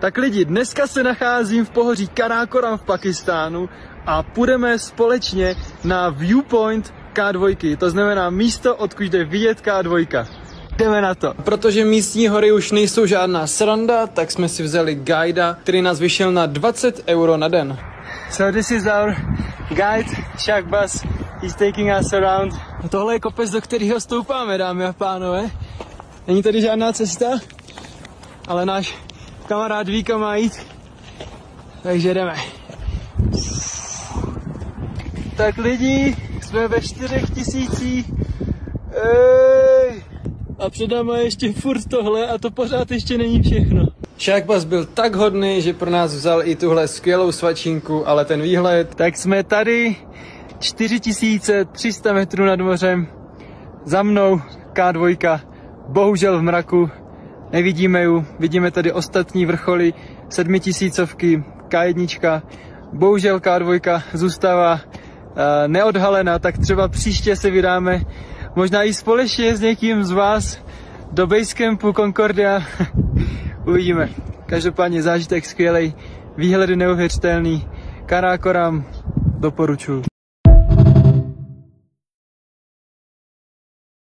Tak lidi, dneska se nacházím v pohoří Karákoram v Pakistánu a půjdeme společně na viewpoint K2, to znamená místo, odkud jde vidět K2. Jdeme na to. Protože místní hory už nejsou žádná sranda, tak jsme si vzali guida, který nás vyšel na 20 € na den. So this is our guide, Shahbaz. He's taking us around. Tohle je kopec, do kterého stoupáme, dámy a pánové. Není tady žádná cesta, ale náš kamarád ví, kam má jít, takže jdeme. Tak lidi, jsme ve 4000. A před náma ještě furt tohle a to pořád ještě není všechno. Shahbaz byl tak hodný, že pro nás vzal i tuhle skvělou svačinku, ale ten výhled... Tak jsme tady 4300 metrů nad mořem. Za mnou K2, bohužel v mraku. Nevidíme ju, vidíme tady ostatní vrcholy 7000, K1. Bohužel K2 zůstává neodhalena, tak třeba příště se vydáme možná i společně s někým z vás do Basecampu Concordia. Uvidíme. Každopádně zážitek skvělej, výhledy neuvěřitelný. Karákoram doporučuji.